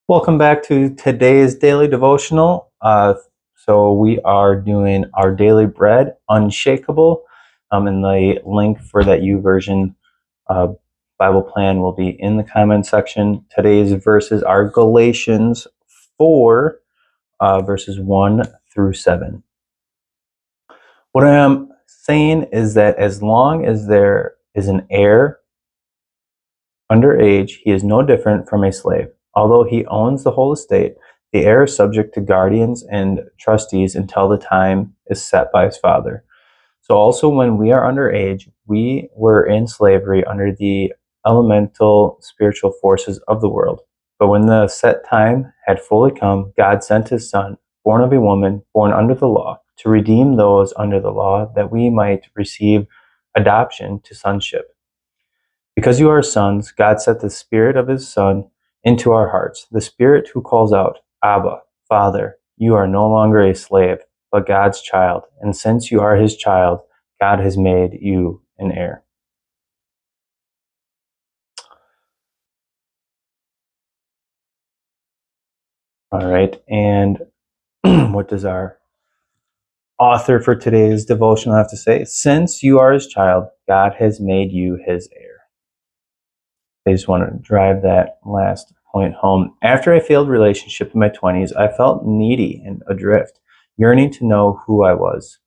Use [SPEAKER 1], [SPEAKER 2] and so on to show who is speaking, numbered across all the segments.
[SPEAKER 1] Welcome back to today's daily devotional. So we are doing our daily bread, unshakable. And the link for that YouVersion uh, Bible plan will be in the comment section. Today's verses are Galatians 4, verses 1 through 7. What I am saying is that as long as there is an heir under age, he is no different from a slave. Although he owns the whole estate, the heir is subject to guardians and trustees until the time is set by his father. So also when we are under age, we were in slavery under the elemental spiritual forces of the world. But when the set time had fully come, God sent his son, born of a woman, born under the law, to redeem those under the law, that we might receive adoption to sonship. Because you are sons, God sent the Spirit of his Son into our hearts, the Spirit who calls out, Abba, Father. You are no longer a slave, but God's child. And since you are his child, God has made you an heir. All right, and what does our author for today's devotional have to say? Since you are his child, God has made you his heir. I just want to drive that last point home. After a failed relationship in my 20s, I felt needy and adrift, yearning to know who I was.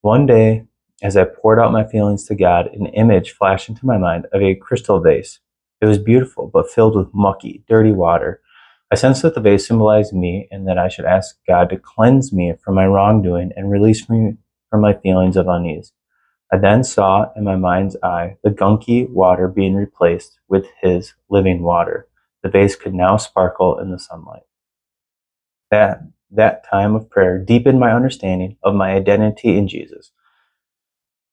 [SPEAKER 1] One day, as I poured out my feelings to God, an image flashed into my mind of a crystal vase. It was beautiful, but filled with mucky, dirty water. I sensed that the vase symbolized me and that I should ask God to cleanse me from my wrongdoing and release me from my feelings of unease. I then saw in my mind's eye the gunky water being replaced with his living water. The vase could now sparkle in the sunlight. That time of prayer deepened my understanding of my identity in Jesus,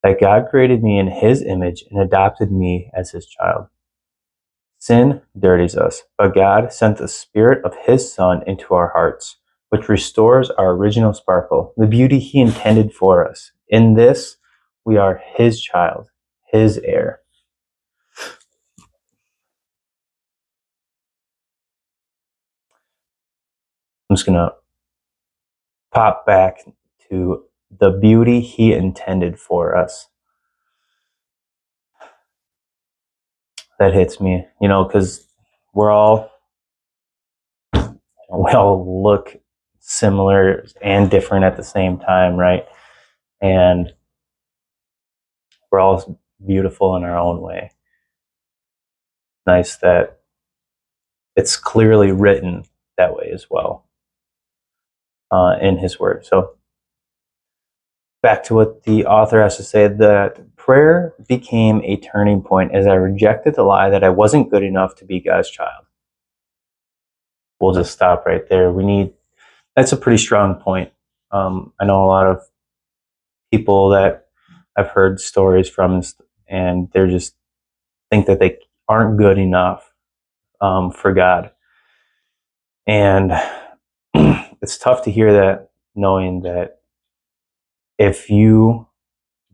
[SPEAKER 1] that God created me in his image and adopted me as his child. Sin dirties us, but God sent the Spirit of his Son into our hearts, which restores our original sparkle, the beauty he intended for us. In this, we are his child, his heir. I'm just going to pop back to the beauty he intended for us. That hits me, because we all look similar and different at the same time, right? And we're all beautiful in our own way. Nice that it's clearly written that way as well in his word. So back to what the author has to say, that prayer became a turning point as I rejected the lie that I wasn't good enough to be God's child. We'll just stop right there. That's a pretty strong point. I know a lot of people that I've heard stories from, and they're just think that they aren't good enough for God. And it's tough to hear that, knowing that if you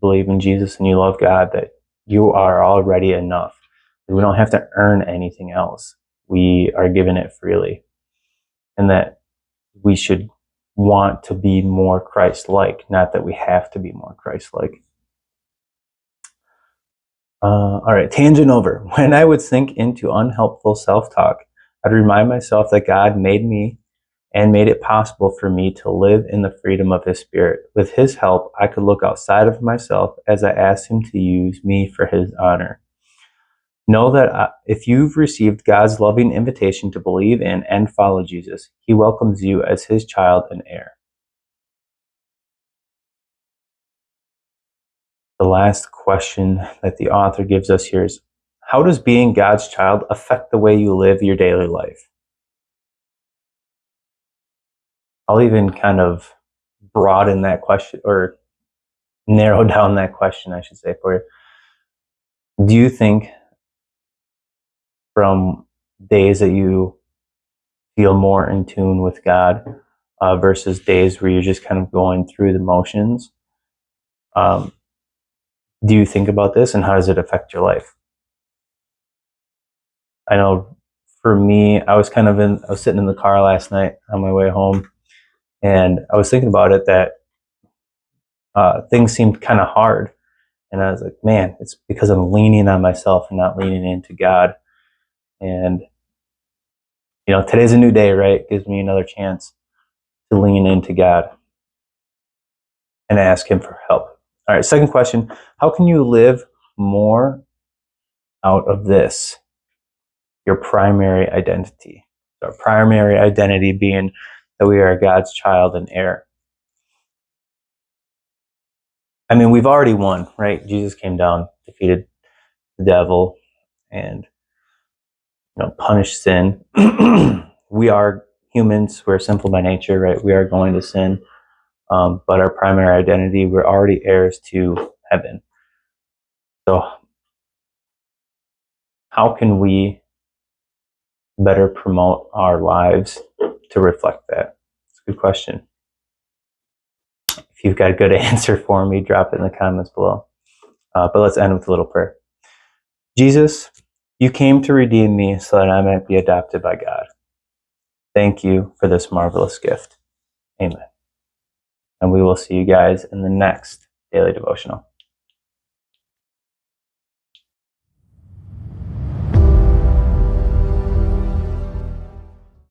[SPEAKER 1] believe in Jesus and you love God, that you are already enough. We don't have to earn anything else. We are given it freely. And that we should want to be more Christ-like, not that we have to be more Christ-like. All right, tangent over. When I would sink into unhelpful self-talk, I'd remind myself that God made me and made it possible for me to live in the freedom of his Spirit. With his help, I could look outside of myself as I asked him to use me for his honor. Know that if you've received God's loving invitation to believe in and follow Jesus, he welcomes you as his child and heir. The last question that the author gives us here is, how does being God's child affect the way you live your daily life? I'll even kind of broaden that question, or narrow down that question, I should say, for you. Do you think from days that you feel more in tune with God versus days where you're just kind of going through the motions, do you think about this, and how does it affect your life? I know for me, I was sitting in the car last night on my way home, and I was thinking about it that things seemed kind of hard. And I was like, man, it's because I'm leaning on myself and not leaning into God. And, today's a new day, right? It gives me another chance to lean into God and ask Him for help. All right, second question. How can you live more out of this? Your primary identity. Our primary identity being that we are God's child and heir. I mean, we've already won, right? Jesus came down, defeated the devil, and punished sin. We are humans. We're simple by nature, right? We are going to sin. But our primary identity, we're already heirs to heaven. So how can we better promote our lives to reflect that? It's a good question. If you've got a good answer for me, drop it in the comments below. But let's end with a little prayer. Jesus, you came to redeem me so that I might be adopted by God. Thank you for this marvelous gift. Amen. And we will see you guys in the next daily devotional.